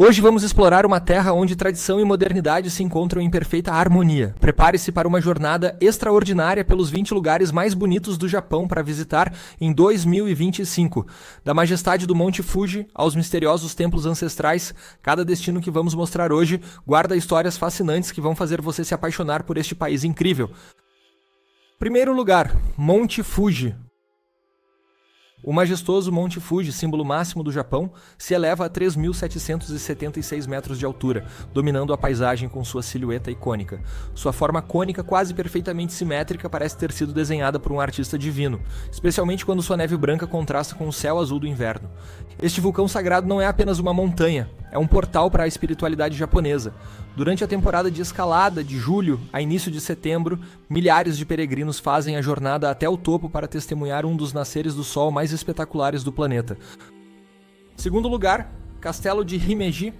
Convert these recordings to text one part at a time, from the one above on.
Hoje vamos explorar uma terra onde tradição e modernidade se encontram em perfeita harmonia. Prepare-se para uma jornada extraordinária pelos 20 lugares mais bonitos do Japão para visitar em 2025. Da majestade do Monte Fuji aos misteriosos templos ancestrais, cada destino que vamos mostrar hoje guarda histórias fascinantes que vão fazer você se apaixonar por este país incrível. Primeiro lugar, Monte Fuji. O majestoso Monte Fuji, símbolo máximo do Japão, se eleva a 3.776 metros de altura, dominando a paisagem com sua silhueta icônica. Sua forma cônica, quase perfeitamente simétrica, parece ter sido desenhada por um artista divino, especialmente quando sua neve branca contrasta com o céu azul do inverno. Este vulcão sagrado não é apenas uma montanha, é um portal para a espiritualidade japonesa. Durante a temporada de escalada, de julho a início de setembro, milhares de peregrinos fazem a jornada até o topo para testemunhar um dos nasceres do sol mais espetaculares do planeta. Segundo lugar, Castelo de Himeji.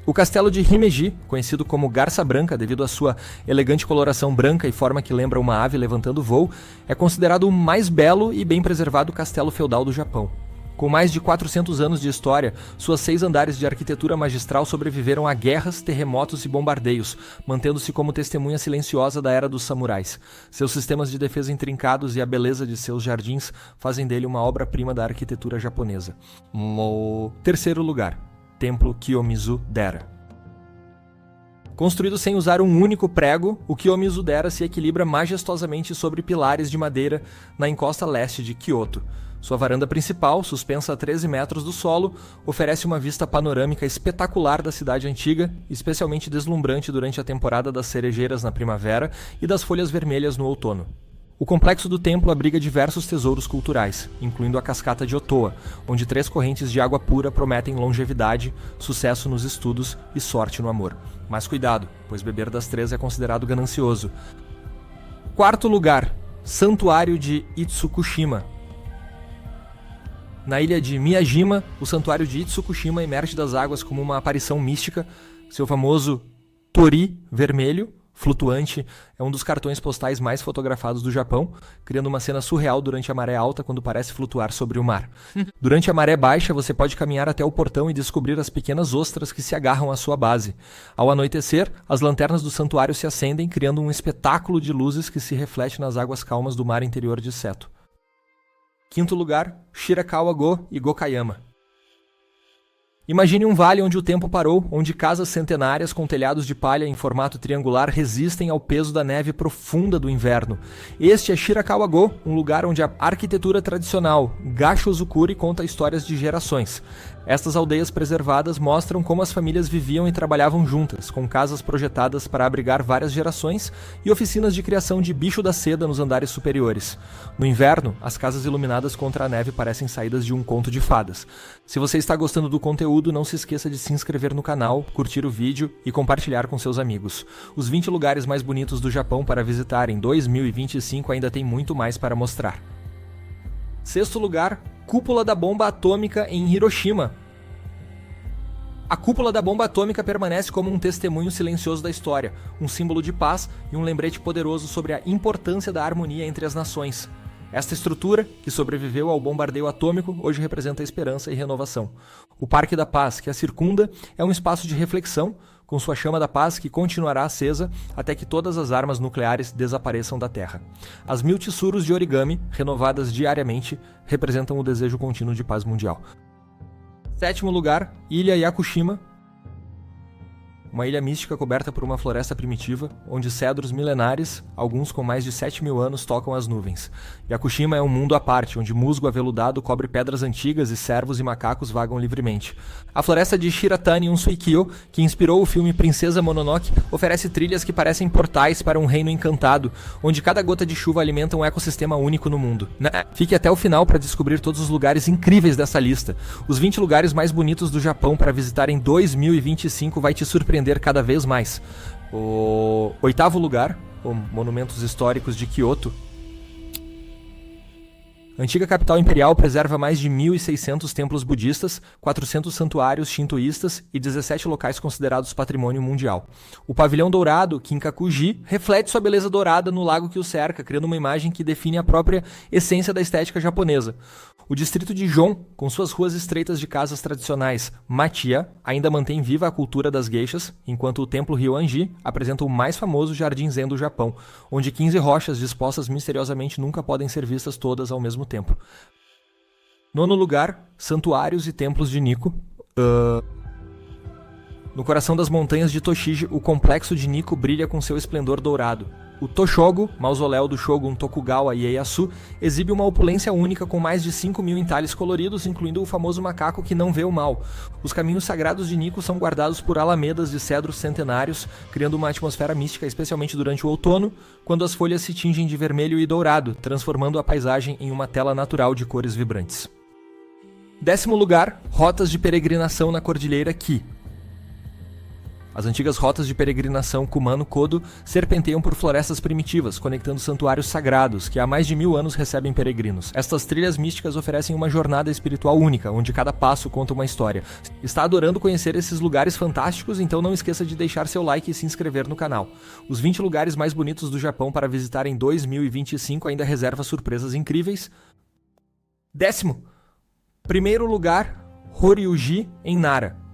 O Castelo de Himeji, conhecido como Garça Branca devido à sua elegante coloração branca e forma que lembra uma ave levantando voo, é considerado o mais belo e bem preservado castelo feudal do Japão. Com mais de 400 anos de história, suas 6 andares de arquitetura magistral sobreviveram a guerras, terremotos e bombardeios, mantendo-se como testemunha silenciosa da era dos samurais. Seus sistemas de defesa intrincados e a beleza de seus jardins fazem dele uma obra-prima da arquitetura japonesa. Terceiro lugar, Templo Kiyomizu-dera. Construído sem usar um único prego, o Kiyomizu-dera se equilibra majestosamente sobre pilares de madeira na encosta leste de Kyoto. Sua varanda principal, suspensa a 13 metros do solo, oferece uma vista panorâmica espetacular da cidade antiga, especialmente deslumbrante durante a temporada das cerejeiras na primavera e das folhas vermelhas no outono. O complexo do templo abriga diversos tesouros culturais, incluindo a cascata de Otoa, onde 3 correntes de água pura prometem longevidade, sucesso nos estudos e sorte no amor. Mas cuidado, pois beber das 3 é considerado ganancioso. Quarto lugar, Santuário de Itsukushima. Na ilha de Miyajima, o santuário de Itsukushima emerge das águas como uma aparição mística. Seu famoso torii vermelho, flutuante, é um dos cartões postais mais fotografados do Japão, criando uma cena surreal durante a maré alta quando parece flutuar sobre o mar. Durante a maré baixa, você pode caminhar até o portão e descobrir as pequenas ostras que se agarram à sua base. Ao anoitecer, as lanternas do santuário se acendem, criando um espetáculo de luzes que se reflete nas águas calmas do mar interior de Seto. Quinto lugar, Shirakawa-go e Gokayama. Imagine um vale onde o tempo parou, onde casas centenárias com telhados de palha em formato triangular resistem ao peso da neve profunda do inverno. Este é Shirakawa-go, um lugar onde a arquitetura tradicional Gacho-zukuri conta histórias de gerações. Estas aldeias preservadas mostram como as famílias viviam e trabalhavam juntas, com casas projetadas para abrigar várias gerações e oficinas de criação de bicho da seda nos andares superiores. No inverno, as casas iluminadas contra a neve parecem saídas de um conto de fadas. Se você está gostando do conteúdo, não se esqueça de se inscrever no canal, curtir o vídeo e compartilhar com seus amigos. Os 20 lugares mais bonitos do Japão para visitar em 2025 ainda tem muito mais para mostrar. Sexto lugar, Cúpula da Bomba Atômica em Hiroshima. A cúpula da bomba atômica permanece como um testemunho silencioso da história, um símbolo de paz e um lembrete poderoso sobre a importância da harmonia entre as nações. Esta estrutura, que sobreviveu ao bombardeio atômico, hoje representa esperança e renovação. O Parque da Paz, que a circunda, é um espaço de reflexão, com sua chama da paz que continuará acesa até que todas as armas nucleares desapareçam da Terra. As 1000 tessuros de origami, renovadas diariamente, representam o desejo contínuo de paz mundial. Sétimo lugar, Ilha Yakushima. Uma ilha mística coberta por uma floresta primitiva, onde cedros milenares, alguns com mais de 7.000 anos, tocam as nuvens. Yakushima é um mundo à parte, onde musgo aveludado cobre pedras antigas e cervos e macacos vagam livremente. A floresta de Shiratani Unsuikyo, que inspirou o filme Princesa Mononoke, oferece trilhas que parecem portais para um reino encantado, onde cada gota de chuva alimenta um ecossistema único no mundo. Fique até o final para descobrir todos os lugares incríveis dessa lista. Os 20 lugares mais bonitos do Japão para visitar em 2025 vai te surpreender cada vez mais. O oitavo lugar, os Monumentos Históricos de Kyoto. A antiga capital imperial preserva mais de 1.600 templos budistas, 400 santuários shintoístas e 17 locais considerados patrimônio mundial. O pavilhão dourado, Kinkaku-ji, reflete sua beleza dourada no lago que o cerca, criando uma imagem que define a própria essência da estética japonesa. O distrito de Jon, com suas ruas estreitas de casas tradicionais Matia, ainda mantém viva a cultura das geishas, enquanto o templo Ryoanji apresenta o mais famoso jardim zen do Japão, onde 15 rochas dispostas misteriosamente nunca podem ser vistas todas ao mesmo tempo. Nono lugar, santuários e templos de Nikko. No coração das montanhas de Toshiji, o complexo de Nikko brilha com seu esplendor dourado. O Toshogu, mausoléu do Shogun Tokugawa Ieyasu, exibe uma opulência única com mais de 5.000 entalhes coloridos, incluindo o famoso macaco que não vê o mal. Os caminhos sagrados de Nikko são guardados por alamedas de cedros centenários, criando uma atmosfera mística, especialmente durante o outono, quando as folhas se tingem de vermelho e dourado, transformando a paisagem em uma tela natural de cores vibrantes. 10º lugar, rotas de peregrinação na Cordilheira Ki. As antigas rotas de peregrinação Kumano-Kodo serpenteiam por florestas primitivas, conectando santuários sagrados, que há mais de 1000 anos recebem peregrinos. Estas trilhas místicas oferecem uma jornada espiritual única, onde cada passo conta uma história. Está adorando conhecer esses lugares fantásticos? Então não esqueça de deixar seu like e se inscrever no canal. Os 20 lugares mais bonitos do Japão para visitar em 2025 ainda reserva surpresas incríveis. 10º lugar, Horyuji, em Nara.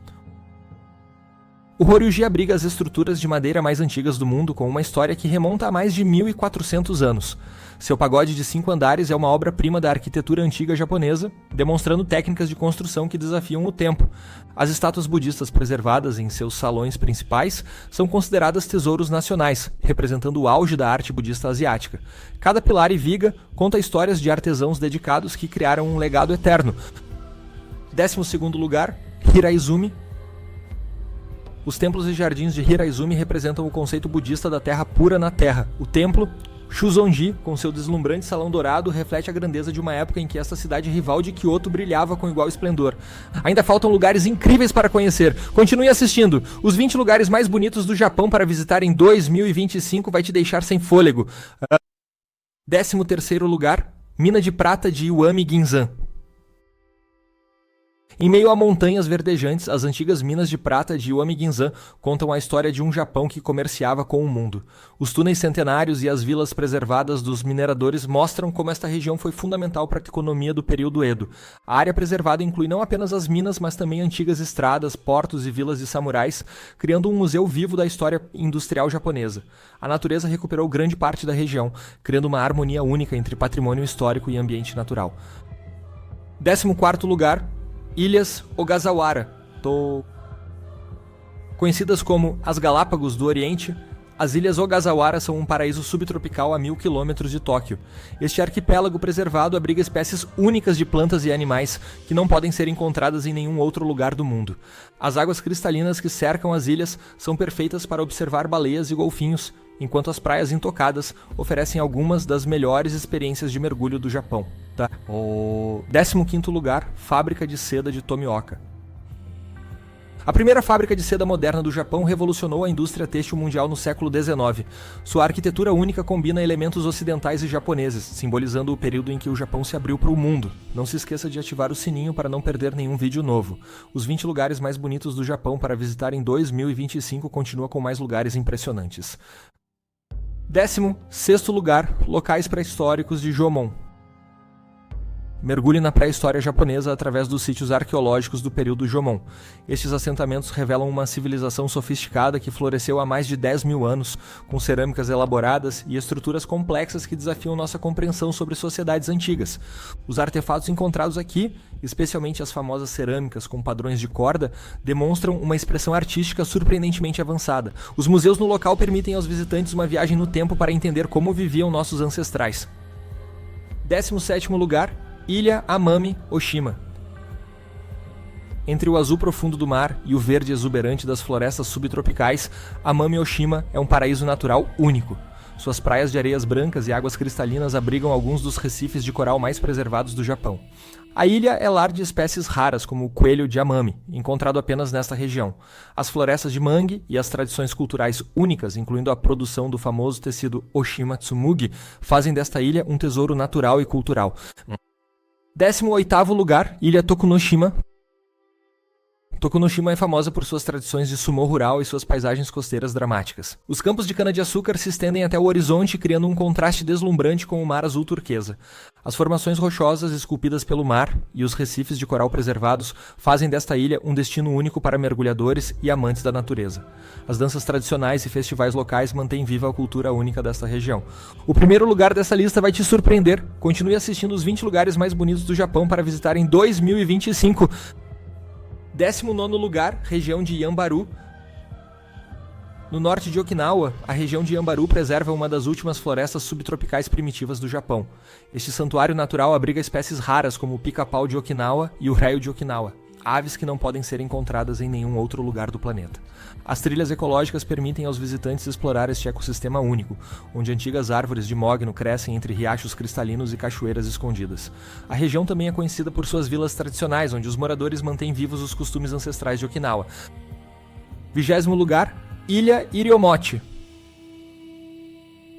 O Horyuji abriga as estruturas de madeira mais antigas do mundo, com uma história que remonta a mais de 1400 anos. Seu pagode de 5 andares é uma obra-prima da arquitetura antiga japonesa, demonstrando técnicas de construção que desafiam o tempo. As estátuas budistas preservadas em seus salões principais são consideradas tesouros nacionais, representando o auge da arte budista asiática. Cada pilar e viga conta histórias de artesãos dedicados que criaram um legado eterno. 12º lugar, Hiraizumi. Os templos e jardins de Hiraizumi representam o conceito budista da terra pura na terra. O templo Shuzonji, com seu deslumbrante salão dourado, reflete a grandeza de uma época em que esta cidade rival de Kyoto brilhava com igual esplendor. Ainda faltam lugares incríveis para conhecer. Continue assistindo. Os 20 lugares mais bonitos do Japão para visitar em 2025 vai te deixar sem fôlego. 13º lugar, Mina de Prata de Iwami Ginzan. Em meio a montanhas verdejantes, as antigas minas de prata de Iwami Ginzan contam a história de um Japão que comerciava com o mundo. Os túneis centenários e as vilas preservadas dos mineradores mostram como esta região foi fundamental para a economia do período Edo. A área preservada inclui não apenas as minas, mas também antigas estradas, portos e vilas de samurais, criando um museu vivo da história industrial japonesa. A natureza recuperou grande parte da região, criando uma harmonia única entre patrimônio histórico e ambiente natural. 14º lugar, Ilhas Ogasawara, conhecidas como as Galápagos do Oriente, as Ilhas Ogasawara são um paraíso subtropical a 1000 km de Tóquio. Este arquipélago preservado abriga espécies únicas de plantas e animais que não podem ser encontradas em nenhum outro lugar do mundo. As águas cristalinas que cercam as ilhas são perfeitas para observar baleias e golfinhos, enquanto as praias intocadas oferecem algumas das melhores experiências de mergulho do Japão. 15º lugar, Fábrica de Seda de Tomioka. A primeira fábrica de seda moderna do Japão revolucionou a indústria têxtil mundial no século XIX. Sua arquitetura única combina elementos ocidentais e japoneses, simbolizando o período em que o Japão se abriu para o mundo. Não se esqueça de ativar o sininho para não perder nenhum vídeo novo. Os 20 lugares mais bonitos do Japão para visitar em 2025 continua com mais lugares impressionantes. 16º lugar, locais pré-históricos de Jomon. Mergulhe na pré-história japonesa através dos sítios arqueológicos do período Jomon. Estes assentamentos revelam uma civilização sofisticada que floresceu há mais de 10.000 anos, com cerâmicas elaboradas e estruturas complexas que desafiam nossa compreensão sobre sociedades antigas. Os artefatos encontrados aqui, especialmente as famosas cerâmicas com padrões de corda, demonstram uma expressão artística surpreendentemente avançada. Os museus no local permitem aos visitantes uma viagem no tempo para entender como viviam nossos ancestrais. 17º lugar, Ilha Amami Oshima. Entre o azul profundo do mar e o verde exuberante das florestas subtropicais, Amami Oshima é um paraíso natural único. Suas praias de areias brancas e águas cristalinas abrigam alguns dos recifes de coral mais preservados do Japão. A ilha é lar de espécies raras, como o coelho de Amami, encontrado apenas nesta região. As florestas de mangue e as tradições culturais únicas, incluindo a produção do famoso tecido Oshima Tsumugi, fazem desta ilha um tesouro natural e cultural. 18º lugar, Ilha Tokunoshima. Tokunoshima é famosa por suas tradições de sumô rural e suas paisagens costeiras dramáticas. Os campos de cana-de-açúcar se estendem até o horizonte, criando um contraste deslumbrante com o mar azul turquesa. As formações rochosas esculpidas pelo mar e os recifes de coral preservados fazem desta ilha um destino único para mergulhadores e amantes da natureza. As danças tradicionais e festivais locais mantêm viva a cultura única desta região. O primeiro lugar dessa lista vai te surpreender. Continue assistindo os 20 lugares mais bonitos do Japão para visitar em 2025. 19º lugar, região de Yambaru. No norte de Okinawa, a região de Yambaru preserva uma das últimas florestas subtropicais primitivas do Japão. Este santuário natural abriga espécies raras como o pica-pau de Okinawa e o réu de Okinawa, aves que não podem ser encontradas em nenhum outro lugar do planeta. As trilhas ecológicas permitem aos visitantes explorar este ecossistema único, onde antigas árvores de mogno crescem entre riachos cristalinos e cachoeiras escondidas. A região também é conhecida por suas vilas tradicionais, onde os moradores mantêm vivos os costumes ancestrais de Okinawa. 20º lugar, Ilha Iriomote.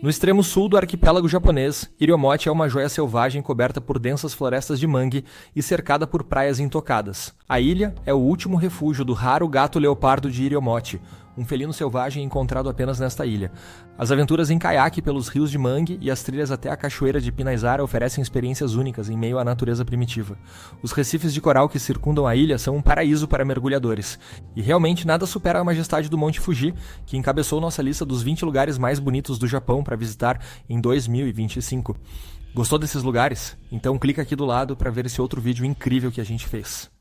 No extremo sul do arquipélago japonês, Iriomote é uma joia selvagem coberta por densas florestas de mangue e cercada por praias intocadas. A ilha é o último refúgio do raro gato-leopardo de Iriomote, um felino selvagem encontrado apenas nesta ilha. As aventuras em caiaque pelos rios de mangue e as trilhas até a cachoeira de Pinaisara oferecem experiências únicas em meio à natureza primitiva. Os recifes de coral que circundam a ilha são um paraíso para mergulhadores. E realmente nada supera a majestade do Monte Fuji, que encabeçou nossa lista dos 20 lugares mais bonitos do Japão para visitar em 2025. Gostou desses lugares? Então clica aqui do lado para ver esse outro vídeo incrível que a gente fez.